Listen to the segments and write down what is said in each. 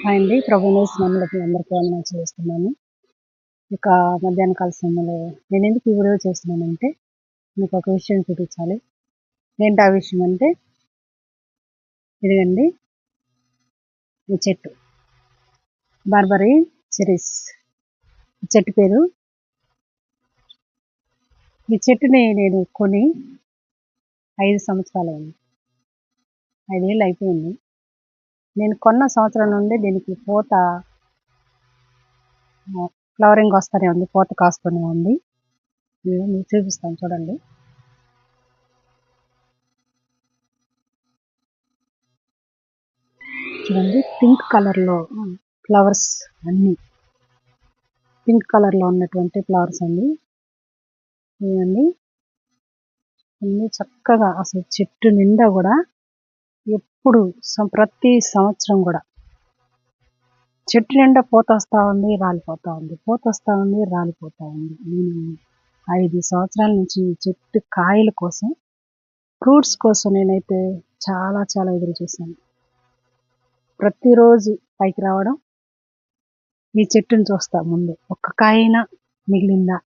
Hi అండి. ప్రభువైన యేసు నామములో మీ అందరికీ వందనాలు చెల్లిస్తున్నాను. ఇక మధ్యాహ్న కాల సమయంలో నేనెందుకు ఈ వీడియో చేస్తున్నానంటే, మీకు ఒక విషయం చూపించాలి. ఏంటి ఆ విషయం అంటే, ఇదిగండి ఈ చెట్టు. Barberry cherries. ఈ చెట్టు పేరు. ఈ చెట్టుని నేను కొని 5 సంవత్సరాలైంది. 5 ఏళ్ళు అయిపోయింది. నేను కొన్న సంవత్సరం నుండి దీనికి పూత ఫ్లవరింగ్ వస్తూనే ఉంది. పూత కాస్తూనే ఉంది. నేను మీకు చూపిస్తాను చూడండి. చూడండి పింక్ కలర్‌లో ఫ్లవర్స్ అన్నీ. పింక్ కలర్‌లో ఉన్నటువంటి ఫ్లవర్స్ అండి. ఇవన్నీ అన్నీ చక్కగా అసలు చెట్టు నిండా గూడా ఎప్పుడు ప్రతి సంవత్సరం గూడా చెట్టు నిండా పూతొస్తా ఉంది, రాలిపోతా ఉంది. పూతొస్తా ఉంది, రాలిపోతా ఉంది. నేను 5 సంవత్సరాల నుంచి ఈ చెట్టు కాయల కోసం, ఫ్రూట్స్ కోసం నేనైతే చాలా చాలా ఎదురు చూశాను. ప్రతిరోజు పైకి రావడం, ఈ చెట్టుని చూస్తా ముందు. ఒక్క కాయైనా మిగిలిందా?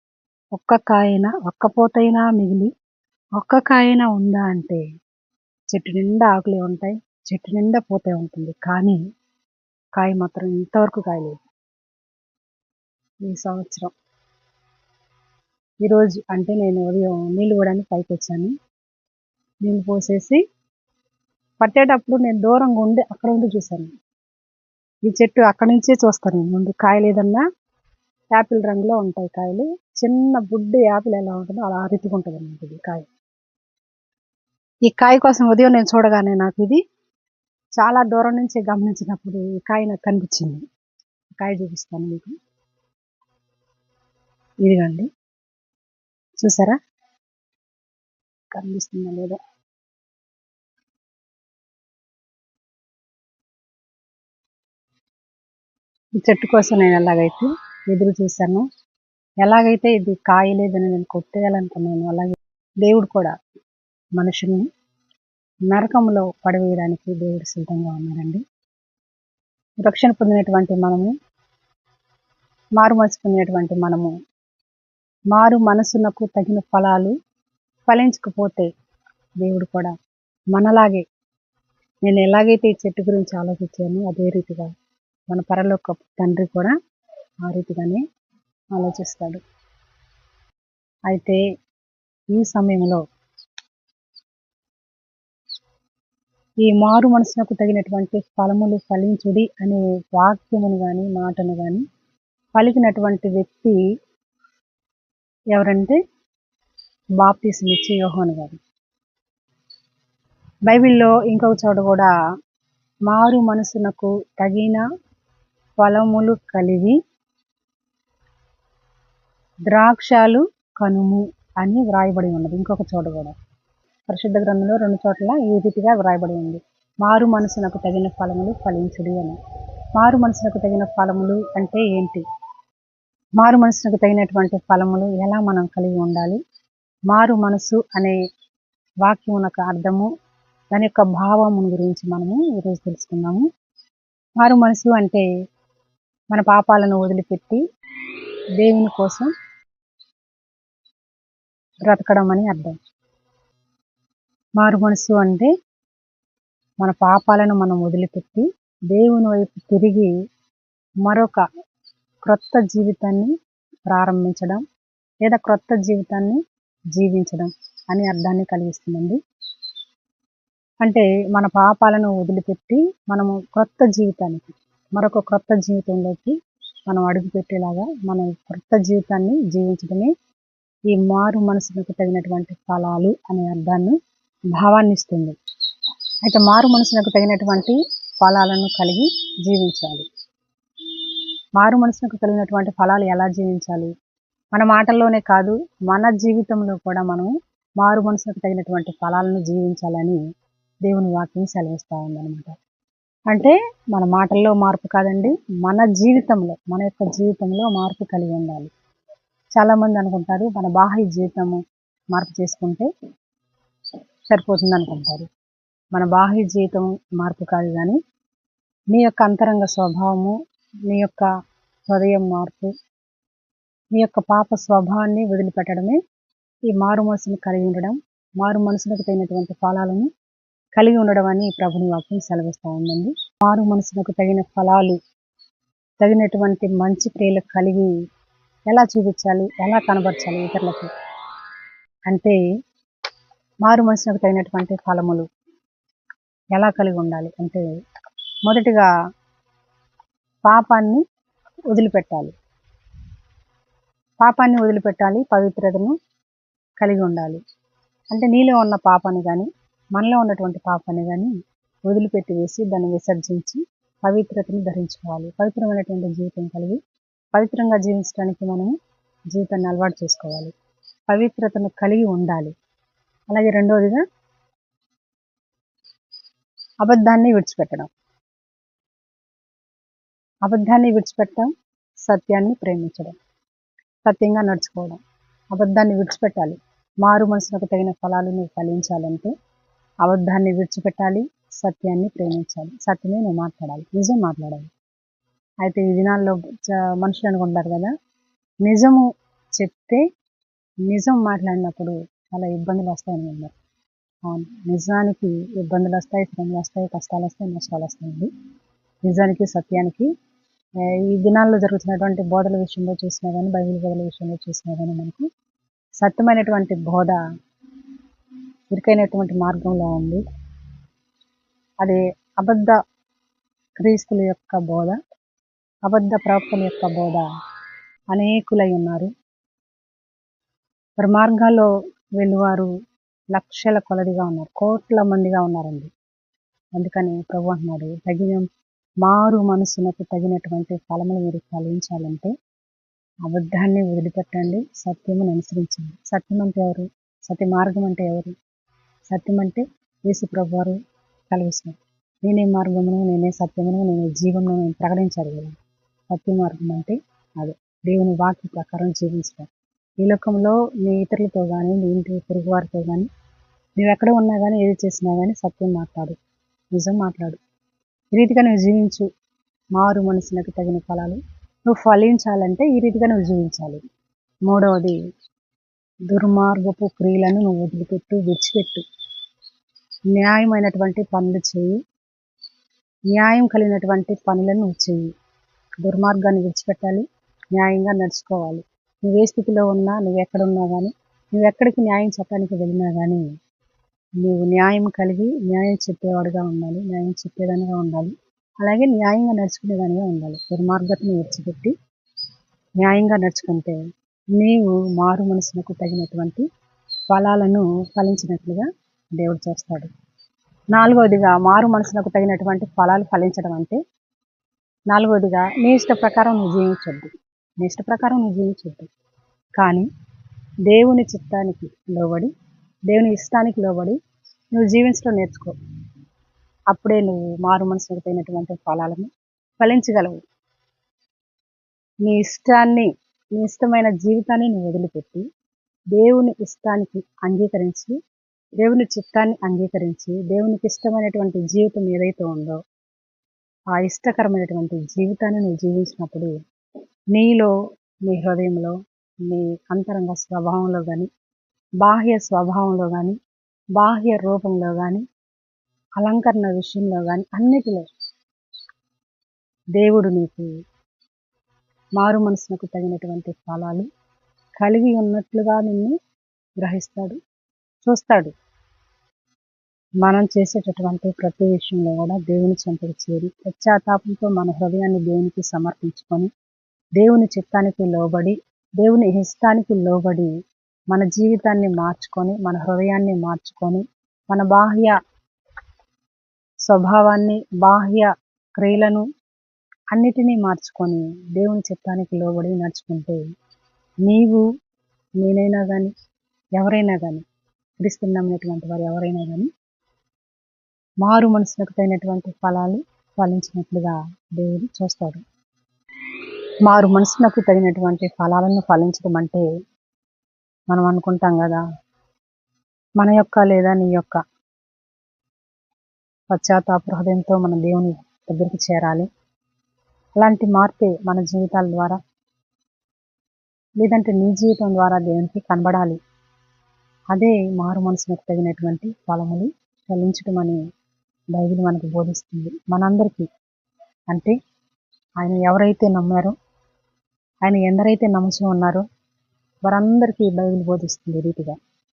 ఒక్క కాయైనా, ఒక్క పూతైనా మిగిలి, ఒక్క కాయైనా ఉందా అంటే చెట్టు నిండా ఆకులే ఉంటాయి. చెట్టు నిండా పూతే ఉంటుంది. కానీ కాయ మాత్రం ఇంతవరకు కాయలేదు. ఈ సంవత్సరం ఈరోజు అంటే నేను ఉదయం నీళ్ళు పోయడానికి పైకొచ్చాను. నీళ్ళు పోసేసి పట్టేటప్పుడు నేను దూరంగా ఉండి అక్కడ ఉండి చూశాను. ఈ చెట్టు అక్కడి నుంచే చూస్తాను. ముందు కాయలు ఏదన్నా యాపిల్ రంగులో ఉంటాయి కాయలు. చిన్న బుడ్డి యాపిల్ ఎలా ఉంటుందో అలా రితుకుంటుంది అన్నమాట ఇది కాయ. ఈ కాయ కోసం ఉదయం నేను చూడగానే నాకు ఇది చాలా దూరం నుంచి గమనించినప్పుడు ఈ కాయ నాకు కనిపించింది. కాయ చూపిస్తాను మీకు. ఇదిగండి చూసారా, కనిపిస్తుందా లేదా? ఈ చెట్టు కోసం నేను ఎలాగైతే ఎదురు చూశాను, ఎలాగైతే ఇది కాయలేదని నేను కొట్టేయాలనుకున్నాను, అలాగే దేవుడు కూడా మనుషుల్ని నరకంలో పడవేయడానికి దేవుడు సిద్ధంగా ఉన్నారండి. రక్షణ పొందినటువంటి మనము, మారు మనసు పొందినటువంటి మనము, మారు మనసునకు తగిన ఫలాలు ఫలించకపోతే దేవుడు కూడా మనలాగే, నేను ఎలాగైతే ఈ చెట్టు గురించి ఆలోచించానో అదే రీతిగా మన పరలోక తండ్రి కూడా ఆ రీతిగానే ఆలోచిస్తాడు. అయితే ఈ సమయంలో ఈ మారు మనసునకు తగినటువంటి ఫలములు ఫలించుడి అనే వాక్యమును కానీ మాటను కానీ పలికినటువంటి వ్యక్తి ఎవరంటే బాప్తిస్మం ఇచ్చే యోహాను గారు. బైబిల్లో ఇంకొక చోట కూడా మారు మనసునకు తగిన ఫలములు కలిగి ద్రాక్షాలు కనుము అని వ్రాయబడి ఉన్నది. ఇంకొక చోట కూడా పరిశుద్ధ గ్రంథంలో 2 చోట్ల ఈ రీతిగా వ్రాయబడి ఉంది. మారు మనసునకు తగిన ఫలములు ఫలించుడి అని. మారు మనసునకు తగిన ఫలములు అంటే ఏంటి? మారు మనసునకు తగినటువంటి ఫలములు ఎలా మనం కలిగి ఉండాలి? మారు మనసు అనే వాక్యమునకు అర్థము, దాని యొక్క భావము గురించి మనము ఈరోజు తెలుసుకుందాము. మారు మనసు అంటే మన పాపాలను వదిలిపెట్టి దేవుని కోసం బ్రతకడం అని అర్థం. మారు మనసు అంటే మన పాపాలను మనం వదిలిపెట్టి దేవుని వైపు తిరిగి మరొక క్రొత్త జీవితాన్ని ప్రారంభించడం లేదా క్రొత్త జీవితాన్ని జీవించడం అనే అర్థాన్ని కలిగిస్తుందండి. అంటే మన పాపాలను వదిలిపెట్టి మనము క్రొత్త జీవితానికి, మరొక క్రొత్త జీవితంలోకి మనం అడుగుపెట్టేలాగా మనం క్రొత్త జీవితాన్ని జీవించడమే ఈ మారు మనసులకు తగినటువంటి ఫలాలు అనే అర్థాన్ని, భావాన్ని ఇస్తుంది. అయితే మారు మనసులకు తగినటువంటి ఫలాలను కలిగి జీవించాలి. మారు మనసుకు కలిగినటువంటి ఫలాలు ఎలా జీవించాలి? మన మాటల్లోనే కాదు, మన జీవితంలో కూడా మనం మారు మనసుకు తగినటువంటి ఫలాలను జీవించాలని దేవుని వాక్యం సెలవిస్తూ ఉందన్నమాట. అంటే మన మాటల్లో మార్పు కాదండి, మన జీవితంలో, మన యొక్క జీవితంలో మార్పు కలిగి ఉండాలి. చాలామంది అనుకుంటారు మన బాహ్య జీవితము మార్పు చేసుకుంటే సరిపోతుంది అనుకుంటారు. మన బాహ్య జీవితం మార్పు కాదు కానీ నీ యొక్క అంతరంగ స్వభావము, నీ యొక్క హృదయం మార్పు, నీ యొక్క పాప స్వభావాన్ని వదిలిపెట్టడమే ఈ మారు మనసును కలిగి ఉండడం, మారు మనసులకు తగినటువంటి ఫలాలను కలిగి ఉండడం అని ప్రభుని వాక్యం సెలవిస్తూ ఉందండి. మారు మనసులకు తగిన ఫలాలు, తగినటువంటి మంచి క్రియలు కలిగి ఎలా చూపించాలి, ఎలా కనబరచాలి ఇతరులకు అంటే, మారు మనసులకు తగినటువంటి ఫలములు ఎలా కలిగి ఉండాలి అంటే, మొదటిగా పాపాన్ని వదిలిపెట్టాలి. పాపాన్ని వదిలిపెట్టాలి, పవిత్రతను కలిగి ఉండాలి. అంటే నీలో ఉన్న పాపాన్ని కానీ, మనలో ఉన్నటువంటి పాపాన్ని కానీ వదిలిపెట్టి వేసి దాన్ని విసర్జించి పవిత్రతను ధరించుకోవాలి. పవిత్రమైనటువంటి జీవితం కలిగి పవిత్రంగా జీవించడానికి మనము జీవితాన్ని అలవాటు చేసుకోవాలి. పవిత్రతను కలిగి ఉండాలి. అలాగే రెండవదిగా అబద్ధాన్ని విడిచిపెట్టడం. అబద్ధాన్ని విడిచిపెట్టడం, సత్యాన్ని ప్రేమించడం, సత్యంగా నడుచుకోవడం. అబద్ధాన్ని విడిచిపెట్టాలి. మారు మనసులకు తగిన ఫలాలు నువ్వు ఫలించాలంటే అబద్ధాన్ని విడిచిపెట్టాలి, సత్యాన్ని ప్రేమించాలి. సత్యమే నువ్వు మాట్లాడాలి, నిజం మాట్లాడాలి. అయితే ఈ దినాల్లో మనుషులు అనుకుంటారు కదా, నిజము చెప్తే, నిజం మాట్లాడినప్పుడు చాలా ఇబ్బందులు వస్తాయని అన్నారు. అవును, నిజానికి ఇబ్బందులు వస్తాయి, శ్రమలు వస్తాయి, కష్టాలు వస్తాయి, నష్టాలు వస్తాయండి. నిజానికి, సత్యానికి ఈ దినాల్లో జరుగుతున్నటువంటి బోధల విషయంలో చూసినా కానీ, బైబిల్ బోధల విషయంలో చూసినా కానీ మనకు సత్యమైనటువంటి బోధ ఇరుకైనటువంటి మార్గంలో ఉంది. అది అబద్ధ క్రీస్తుల యొక్క బోధ, అబద్ధ ప్రవక్తల యొక్క బోధ అనేకులై ఉన్నారు. మరి మార్గాల్లో వెళ్ళువారు లక్షల కొలదిగా ఉన్నారు, కోట్ల మందిగా ఉన్నారండి. అందుకని ప్రభు అంటున్నాడు, మారు మనసునకు తగినటువంటి ఫలములు మీరు ఫలించాలంటే అబద్ధాన్ని వదిలిపెట్టండి, సత్యమును అనుసరించండి. సత్యం అంటే ఎవరు? సత్య మార్గం అంటే ఎవరు? సత్యం అంటే యేసు ప్రభు వారు కలిగిస్తున్నారు. నేనే మార్గమును, నేనే సత్యమును, నేనే జీవమును నేను ప్రకటించారు కదా. సత్య మార్గం అంటే అదే దేవుని వాక్య ప్రకారం జీవించడం. ఈ లోకంలో నీ ఇతరులతో కానీ, నీ ఇంటి పొరుగు వారితో కానీ, నువ్వు ఎక్కడ ఉన్నా కానీ, ఏది చేసినా కానీ సత్యం మాట్లాడు, నిజం మాట్లాడు. ఈ రీతిగా నువ్వు జీవించు. మారు మనసులకు తగిన ఫలాలు నువ్వు ఫలించాలంటే ఈ రీతిగా నువ్వు జీవించాలి. మూడవది, దుర్మార్గపు క్రియలను నువ్వు విడిచిపెట్టు. న్యాయమైనటువంటి పనులు చేయి, న్యాయం కలిగినటువంటి పనులను నువ్వు చేయి. దుర్మార్గాన్ని విడిచిపెట్టాలి, న్యాయంగా నడుచుకోవాలి. నువ్వే స్థితిలో ఉన్నా, నువ్వు ఎక్కడున్నా కానీ, నువ్వు ఎక్కడికి న్యాయం చెప్పడానికి వెళ్ళినా కానీ నువ్వు న్యాయం కలిగి న్యాయం చెప్పేవాడుగా ఉండాలి, న్యాయం చెప్పేదానిగా ఉండాలి. అలాగే న్యాయంగా నడుచుకునేదానిగా ఉండాలి. దుర్మార్గతను విడిచిపెట్టి న్యాయంగా నడుచుకుంటే నీవు మారు మనసులకు తగినటువంటి ఫలాలను ఫలించినట్లుగా దేవుడు చేస్తాడు. నాలుగవదిగా, మారు మనసులకు తగినటువంటి ఫలాలు ఫలించడం అంటే, నాలుగవదిగా నీ ఇష్ట ప్రకారం నువ్వు జీవించొద్దు. నీ ఇష్ట ప్రకారం నువ్వు జీవించొద్దు, కానీ దేవుని చిత్తానికి లోబడి, దేవుని ఇష్టానికి లోబడి నువ్వు జీవించడం నేర్చుకో. అప్పుడే నువ్వు మారు మనసుకు తగినటువంటి ఫలాలను ఫలించగలవు. నీ ఇష్టాన్ని, నీ ఇష్టమైన జీవితాన్ని నువ్వు వదిలిపెట్టి దేవుని ఇష్టానికి అంగీకరించి, దేవుని చిత్తాన్ని అంగీకరించి, దేవునికి ఇష్టమైనటువంటి జీవితం ఏదైతే ఉందో ఆ ఇష్టకరమైనటువంటి జీవితాన్ని నువ్వు జీవించినప్పుడు నీలో, నీ హృదయంలో, నీ అంతరంగ స్వభావంలో కానీ, బాహ్య స్వభావంలో కానీ, బాహ్య రూపంలో కానీ, అలంకరణ విషయంలో కానీ, అన్నిటిలో దేవుడు నీకు మారు మనసులకు తగినటువంటి ఫలాలు కలిగి ఉన్నట్లుగా నిన్ను గ్రహిస్తాడు, చూస్తాడు. మనం చేసేటటువంటి ప్రతి విషయంలో కూడా దేవుని చెంతకు చేరి పశ్చాత్తాపంతో మన హృదయాన్ని దేవునికి సమర్పించుకొని, దేవుని చిత్తానికి లోబడి, దేవుని ఇష్టానికి లోబడి మన జీవితాన్ని మార్చుకొని, మన హృదయాన్ని మార్చుకొని, మన బాహ్య స్వభావాన్ని, బాహ్య క్రియలను అన్నిటినీ మార్చుకొని దేవుని చిత్తానికి లోబడి నడుచుకుంటే నీవు, నేనైనా కానీ, ఎవరైనా కానీ, క్రీస్తుని నమ్మినటువంటి వారు ఎవరైనా కానీ మారు మనసులకు తగినటువంటి ఫలాలు ఫలించినట్లుగా దేవుడు చూస్తాడు. మారు మనసులకు తగినటువంటి ఫలాలను ఫలించడం అంటే మనం అనుకుంటాం కదా, మన యొక్క లేదా నీ యొక్క పశ్చాత్తాప హృదయంతో మన దేవుని దగ్గరికి చేరాలి. అలాంటి మార్పే మన జీవితాల ద్వారా, లేదంటే నీ జీవితం ద్వారా దేవునికి కనబడాలి. అదే మారు మనసులకు తగినటువంటి ఫలములు ఫలించడం అని బైబిల్ మనకు బోధిస్తుంది. మనందరికీ అంటే ఆయన ఎవరైతే నమ్మారో, ఆయన ఎందరైతే నమ్ముచూ ఉన్నారో వారందరికీ బైబిల్ బోధిస్తుంది ఈ రీతిగా.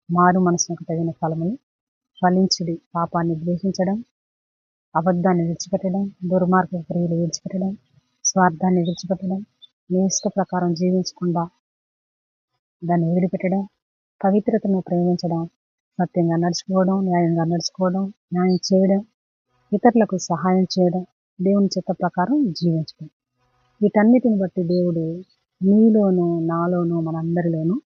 మారు మనసులకు తగిన ఫలములు ఫలించుడి, పాపాన్ని ద్వేషించడం, అబద్ధాన్ని విడిచిపెట్టడం, దుర్మార్గ క్రియలు విడిచిపెట్టడం, స్వార్థాన్ని విడిచిపెట్టడం, నీ ఇష్ట ప్రకారం జీవించకుండా దాన్ని వదిలిపెట్టడం, పవిత్రతను ప్రేమించడం, సత్యంగా నడుచుకోవడం, న్యాయంగా నడుచుకోవడం, న్యాయం చేయడం, ఇతరులకు సహాయం చేయడం, దేవుని చిత్త ప్రకారం జీవించడం. వీటన్నిటిని బట్టి దేవుడు నీలోను, నాలోను, మనందరిలోనూ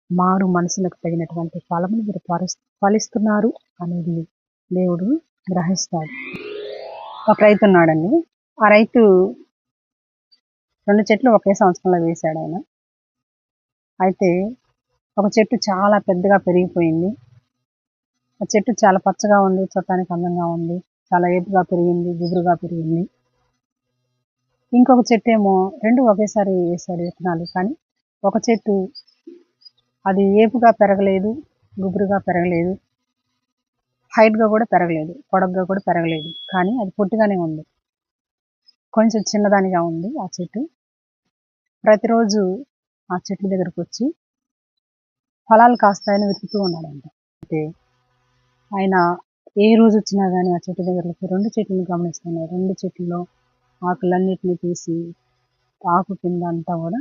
మారు మనసులకు తగినటువంటి ఫలమును మీరు ఫలిస్తున్నారు అనేది దేవుడు గ్రహిస్తాడు. ఒక రైతు ఉన్నాడండి. ఆ రైతు 2 చెట్లు ఒకే సంవత్సరంలో వేశాడు ఆయన. అయితే ఒక చెట్టు చాలా పెద్దగా పెరిగిపోయింది. ఆ చెట్టు చాలా పచ్చగా ఉంది, చూడటానికి అందంగా ఉంది, చాలా ఏపుగా పెరిగింది, గుబురుగా పెరిగింది. ఇంకొక చెట్టు ఏమో 2 ఒకేసారి వేశాడు విత్తనాలు. కానీ ఒక చెట్టు అది ఏపుగా పెరగలేదు, గుబురుగా పెరగలేదు, హైట్గా కూడా పెరగలేదు, పొడగ్గా కూడా పెరగలేదు. కానీ అది పొట్టిగానే ఉంది, కొంచెం చిన్నదానిగా ఉంది ఆ చెట్టు. ప్రతిరోజు ఆ చెట్టు దగ్గరకు వచ్చి ఫలాలు కాస్తాయని వెతుకుతూ ఉన్నాడంట. అయితే ఆయన ఏ రోజు వచ్చినా కానీ ఆ చెట్టు దగ్గరకు 2 చెట్లను గమనిస్తున్నాడు. 2 చెట్లలో ఆకులన్నిటిని తీసి ఆకు కింద అంతా కూడా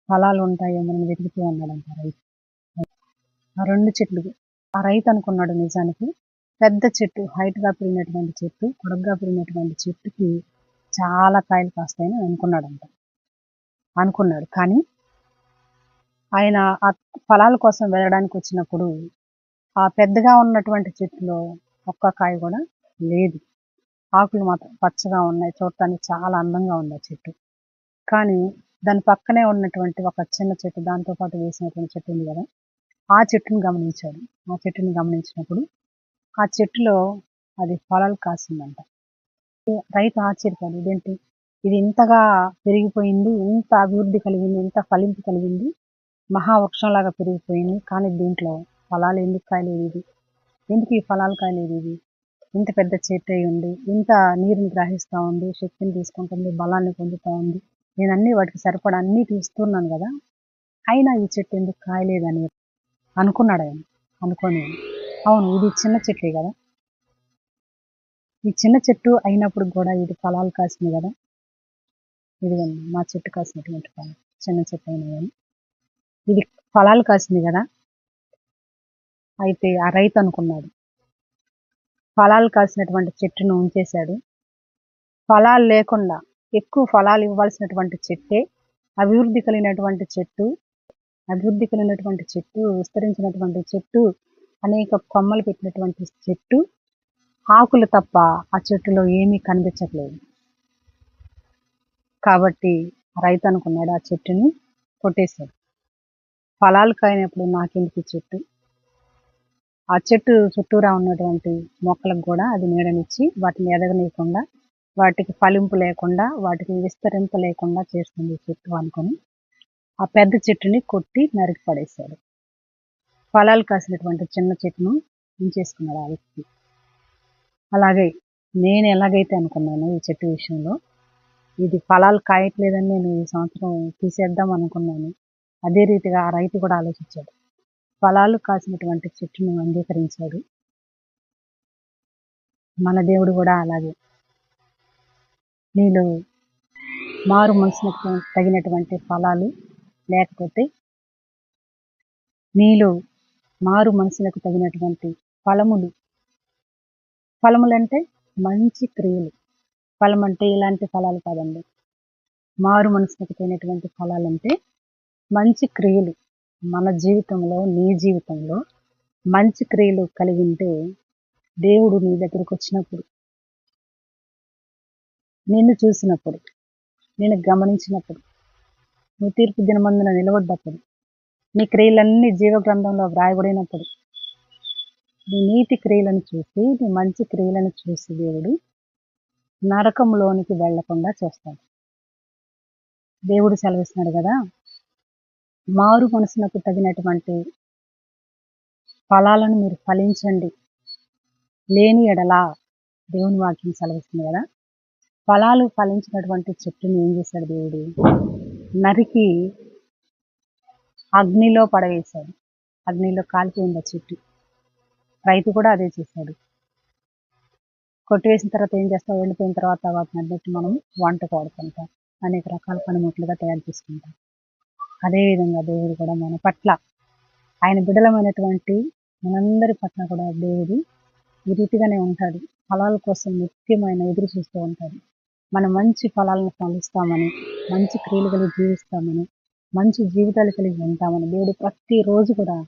ఫలాలు ఉంటాయేమో వెతుకుతూ ఉన్నాడంట రైతు. ఆ 2 చెట్లు ఆ రైతు అనుకున్నాడు నిజానికి పెద్ద చెట్టు, హైట్గా పెరిగినటువంటి చెట్టు, పొడగ్గా పెరిగినటువంటి చెట్టుకి చాలా కాయలు కాస్తాయని అనుకున్నాడు. కానీ ఆయన ఆ ఫలాల కోసం వెళ్ళడానికి వచ్చినప్పుడు ఆ పెద్దగా ఉన్నటువంటి చెట్టులో ఒక్క కాయ కూడా లేదు. ఆకులు మాత్రం పచ్చగా ఉన్నాయి, చూడటానికి చాలా అందంగా ఉంది ఆ చెట్టు. కానీ దాని పక్కనే ఉన్నటువంటి ఒక చిన్న చెట్టు, దాంతో పాటు వేసినటువంటి చెట్టు ఉంది కదా, ఆ చెట్టుని గమనించాడు. ఆ చెట్టుని గమనించినప్పుడు ఆ చెట్టులో అది ఫలాలు కాసిందంట. రైతు ఆశ్చర్యపోయాడు, ఇదేంటి ఇది ఇంతగా పెరిగిపోయింది, ఇంత అభివృద్ధి కలిగింది, ఇంత ఫలింపు కలిగింది, మహావృక్షంలాగా పెరిగిపోయింది, కానీ దీంట్లో ఫలాలు ఎందుకు కాయలేదు, ఇది ఎందుకు ఈ ఫలాలు కాయలేదు, ఇది ఇంత పెద్ద చెట్టు అయి ఉంది, ఇంత నీరుని గ్రహిస్తూ ఉంది, శక్తిని తీసుకుంటుంది, బలాన్ని పొందుతూ ఉంది, నేను అన్ని వాటికి సరిపడా అన్నీ తీస్తున్నాను కదా, అయినా ఈ చెట్టు ఎందుకు కాయలేదని అనుకున్నాడు ఆయన. అనుకొని అవును ఇది చిన్న చెట్టే కదా, ఈ చిన్న చెట్టు అయినప్పుడు కూడా ఇది ఫలాలు కాసింది కదా, ఇదిగోండి మా చెట్టు కాసినటువంటి ఫలం, చిన్న చెట్టు అయినా కానీ ఇది ఫలాలు కాసింది కదా. అయితే ఆ రైతు అనుకున్నాడు, ఫలాలు కాసినటువంటి చెట్టును ఉంచేశాడు, ఫలాలు లేకుండా ఎక్కువ ఫలాలు ఇవ్వాల్సినటువంటి చెట్టే, అభివృద్ధి కలిగినటువంటి చెట్టు, విస్తరించినటువంటి చెట్టు, అనేక కొమ్మలు పెట్టినటువంటి చెట్టు, ఆకులు తప్ప ఆ చెట్టులో ఏమీ కనిపించట్లేదు. కాబట్టి రైతు అనుకున్నాడు, ఆ చెట్టుని కొట్టేశాడు. ఫలాలు కాయనప్పుడు నాకెందుకు చెట్టు, ఆ చెట్టు చుట్టూరా ఉన్నటువంటి మొక్కలకు కూడా అది నీడనిచ్చి వాటిని ఎదగనీయకుండా, వాటికి ఫలింపు లేకుండా, వాటికి విస్తరింప లేకుండా చేస్తుంది చెట్టు అనుకొని ఆ పెద్ద చెట్టుని కొట్టి నరికి పడేశాడు. ఫలాలు కాసినటువంటి చిన్న చెట్టును ఉంచేసుకున్నాడు ఆ వ్యక్తి. అలాగే నేను ఎలాగైతే అనుకున్నానో ఈ చెట్టు విషయంలో, ఇది ఫలాలు కాయట్లేదని నేను ఈ సంవత్సరం తీసేద్దాం అనుకున్నాను, అదే రీతిగా ఆ రైతు కూడా ఆలోచించాడు. ఫలాలు కాసినటువంటి చెట్టును అంగీకరించాడు. మన దేవుడు కూడా అలాగే నీలో మారు మనసుకు తగినటువంటి ఫలాలు లేకపోతే, నీలో మారు మనసులకు తగినటువంటి ఫలములంటే మంచి క్రియలు. ఫలం అంటే ఇలాంటి ఫలాలు కాదండి, మారు మనసుకు తగినటువంటి ఫలాలంటే మంచి క్రియలు. మన జీవితంలో, నీ జీవితంలో మంచి క్రియలు కలిగి ఉంటే, దేవుడు నీ దగ్గరికి వచ్చినప్పుడు, నిన్ను చూసినప్పుడు, నేను గమనించినప్పుడు, నువ్వు తీర్పు దినమందున నిలబడ్డప్పుడు, నీ క్రియలన్నీ జీవ గ్రంథంలో వ్రాయబడినప్పుడు, నీ నీతి క్రియలను చూసి, నీ మంచి క్రియలను చూసి దేవుడు నరకంలోనికి వెళ్లకుండా చేస్తాడు. దేవుడు సెలవిస్తున్నాడు కదా, మారు మనసునకు తగినటువంటి ఫలాలను మీరు ఫలించండి, లేని ఎడలా దేవుని వాక్యం సెలవిస్తుంది కదా. ఫలాలు ఫలించినటువంటి చెట్టుని ఏం చేశాడు దేవుడు? నరికి అగ్నిలో పడవేశాడు. అగ్నిలో కాలిపోయింది ఆ చెట్టు. రైతు కూడా అదే చేశాడు. కొట్టివేసిన తర్వాత ఏం చేస్తాం? ఎండిపోయిన తర్వాత వాటిని అన్నిటి మనం వంటకు వాడుకుంటాం, అనేక రకాల పనిముట్లుగా తయారు చేసుకుంటాం. అదేవిధంగా దేవుడు కూడా మన పట్ల, ఆయన బిడ్డలమైనటువంటి మనందరి పట్ల కూడా దేవుడు ఈ రీతిగానే ఉంటాడు. ఫలాల కోసం నిత్యమైన ఎదురు చూస్తూ ఉంటాడు. మనం మంచి ఫలాలను ఫలిస్తామని, మంచి క్రియలు కలిగి జీవిస్తామని, మంచి జీవితాలు కలిగి ఉంటామని దేవుడు ప్రతిరోజు కూడా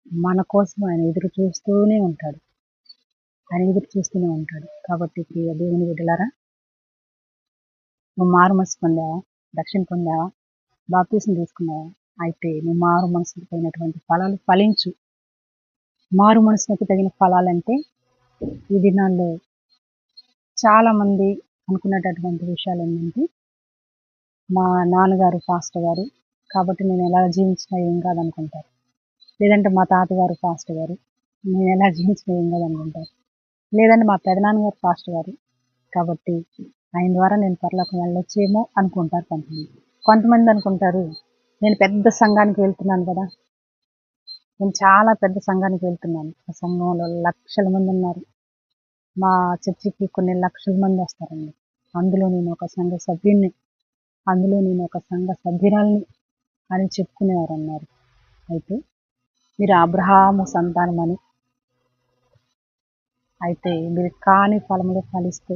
మన కోసం ఆయన ఎదురు చూస్తూనే ఉంటాడు. ఆయన ఎదురు చూస్తూనే ఉంటాడు. కాబట్టి ప్రియ దేవుని బిడ్డలారా, నువ్వు మారు మనసు పొందావా? రక్షణ పొందావా? బాప్తీసం తీసుకున్నావా? అయితే నువ్వు మారు మనసుకు తగినటువంటి ఫలాలు ఫలించు. మారు మనసుకు తగిన ఫలాలంటే ఈ దినాల్లో చాలా మంది అనుకునేటటువంటి విషయాలు ఏంటంటే, మా నాన్నగారు పాస్టర్ గారు కాబట్టి నేను ఎలా జీవించినా ఏం కాదనుకుంటారు. లేదంటే మా తాతగారు పాస్టర్ గారు, నేను ఎలా జీవించినా ఏం కాదనుకుంటారు. లేదంటే మా పెదనాన్నగారు పాస్టర్ గారు కాబట్టి ఆయన ద్వారా నేను పరలోకం వెళ్ళొచ్చేమో అనుకుంటారు కొంతమంది. కొంతమంది అనుకుంటారు, నేను పెద్ద సంఘానికి వెళ్తున్నాను కదా, నేను చాలా పెద్ద సంఘానికి వెళ్తున్నాను, ఆ సంఘంలో లక్షల మంది ఉన్నారు, మా చర్చికి కొన్ని లక్షల మంది వస్తారండి, అందులో నేను ఒక సంఘ సభ్యుడిని, అందులో నేను ఒక సంఘ సభ్యురాల్ని అని చెప్పుకునేవారు అన్నారు. అయితే మీరు అబ్రహాము సంతానమని, అయితే మీరు కాని ఫలములు ఫలిస్తే,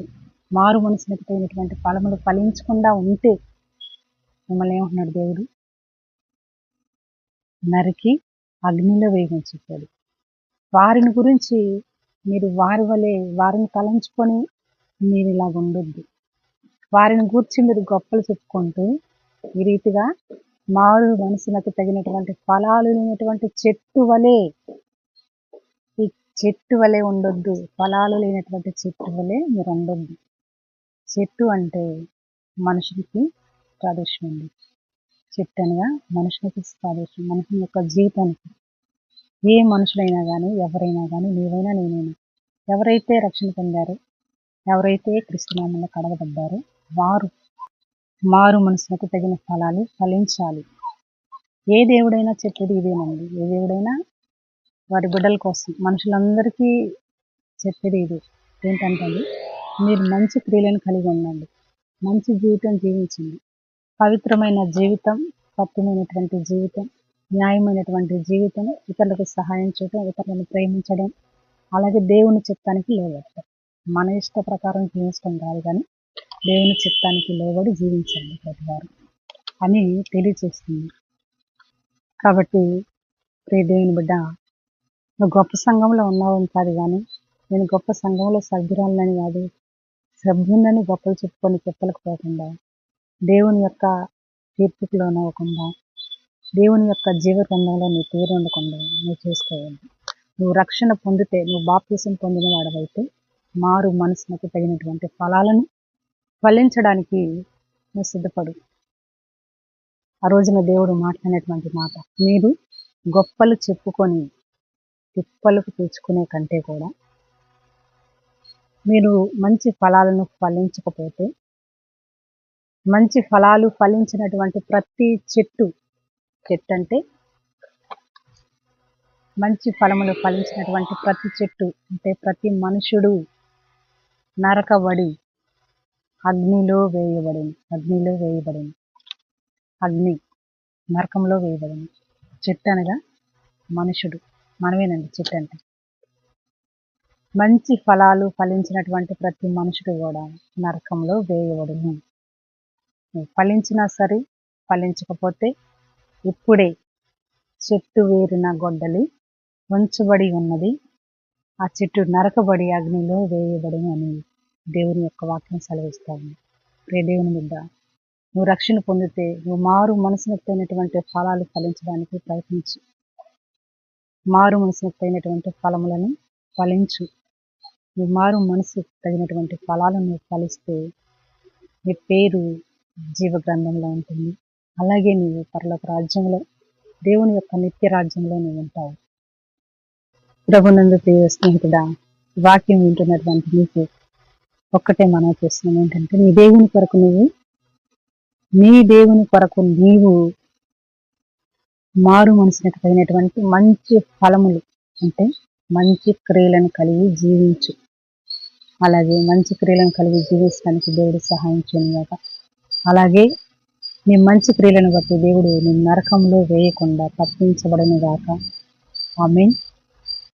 మారు మనసులకు తగినటువంటి ఫలములు ఫలించకుండా ఉంటే మిమ్మల్ని ఏమంటున్నాడు దేవుడు? నరికి అగ్నిలో వేయమని చెప్పాడు. వారిని గురించి మీరు వారి వలె వారిని తలంచుకొని మీరు ఇలాగ ఉండొద్దు. వారిని గూర్చి మీరు గొప్పలు చెప్పుకుంటూ ఈ రీతిగా మారు మనసునకు తగినటువంటి ఫలాలు లేనటువంటి చెట్టు వలె, ఈ చెట్టు వలె ఉండొద్దు. ఫలాలు లేనటువంటి చెట్టు వలె మీరు ఉండొద్దు. చెట్టు అంటే మనుషులకి సాదృశ్యం ఉంది. చెట్టు అనగా మనుషులకి సాదృశ్యం, మనుషుల యొక్క జీవితానికి. ఏ మనుషులైనా కానీ, ఎవరైనా కానీ, నీవైనా నేనైనా, ఎవరైతే రక్షణ పొందారో, ఎవరైతే క్రీస్తునామంలో కడగబడ్డారో వారు మారు మనసులకు తగిన ఫలాలు ఫలించాలి. ఏ దేవుడైనా చెప్పేది ఇదేనండి. ఏ దేవుడైనా వారి బిడ్డల కోసం, మనుషులందరికీ చెప్పేది ఇది. ఏంటంటే మీరు మంచి క్రియలను కలిగి ఉండండి, మంచి జీవితం జీవించండి, పవిత్రమైన జీవితం, సత్యమైనటువంటి జీవితం, న్యాయమైనటువంటి జీవితం, ఇతరులకు సహాయం చేయడం, ఇతరులను ప్రేమించడం, అలాగే దేవుని చిత్తానికి లోబడటం. మన ఇష్ట ప్రకారం జీవించడం కాదు, కానీ దేవుని చిత్తానికి లోబడి జీవించండి ప్రతి వారు అని తెలియజేస్తుంది. కాబట్టి ప్రియ దేవుని బిడ్డ, నువ్వు గొప్ప సంఘంలో ఉన్నావని కాదు, కానీ నేను గొప్ప సంఘంలో సభ్యురాలని కాదు, సభ్యులని గొప్పలు చెప్పుకొని చెప్పలకు పోకుండా, దేవుని యొక్క తీర్పుకు లోనవ్వకుండా, దేవుని యొక్క జీవ గ్రంథంలో నీ పేరు ఉండకుండా నువ్వు చేసుకోవాలి. నువ్వు రక్షణ పొందితే, నువ్వు బాప్తిసం పొందిన వాడవైతే మారు మనసునకు తగినటువంటి ఫలాలను ఫలించడానికి నువ్వు సిద్ధపడు. ఆ రోజున దేవుడు మాట్లాడినటువంటి మాట, మీరు గొప్పలు చెప్పుకొని తిప్పలకు తెచ్చుకునే కంటే కూడా మీరు మంచి ఫలాలను ఫలించకపోతే, మంచి ఫలాలు ఫలించినటువంటి ప్రతి చెట్టు అంటే మంచి ఫలములు ఫలించినటువంటి ప్రతి చెట్టు అంటే ప్రతి మనుషుడు నరకబడి అగ్నిలో వేయబడింది. అగ్నిలో వేయబడింది. అగ్ని నరకంలో వేయబడింది. చెట్టు అనగా మనుషుడు, మనమేనండి చెట్టు అంటే. మంచి ఫలాలు ఫలించినటువంటి ప్రతి మనుషుడు కూడా నరకంలో వేయబడును. ఫలించినా సరే, ఫలించకపోతే ఇప్పుడే చెట్టు వేరిన గొడ్డలి ఉంచబడి ఉన్నది, ఆ చెట్టు నరకబడి అగ్నిలో వేయబడును అని దేవుని యొక్క వాక్యం సెలవిస్తా ఉంది. ప్రియ దేవుని బిడ్డ, నువ్వు రక్షణ పొందితే నువ్వు మారు మనసుకు తగినటువంటి ఫలాలు ఫలించడానికి ప్రయత్నించు. మారు మనసుకు తగినటువంటి ఫలములను ఫలించు. నీ మారు మనసు తగినటువంటి ఫలాలను నువ్వు ఫలిస్తే నీ పేరు జీవ గ్రంథంలో ఉంటుంది. అలాగే నీవు పరలోక రాజ్యంలో, దేవుని యొక్క నిత్య రాజ్యంలో నువ్వు ఉంటావు. ప్రభునందు ప్రియ స్నేహితుడా, వాక్యం వింటున్నటువంటి నీకు ఒక్కటే మనం చేస్తున్నాం ఏంటంటే, నీ దేవుని కొరకు నీవు మారు మనసుకు తగినటువంటి మంచి ఫలములు, అంటే మంచి క్రియలను కలిగి జీవించు. అలాగే మంచి క్రియలను కలిగి జీవించడానికి దేవుడు సహాయం చేయనుగాక. అలాగే నీ మంచి క్రియలను బట్టి దేవుడు నీ నరకంలో వేయకుండా తప్పించబడను గాక. ఆమేన్.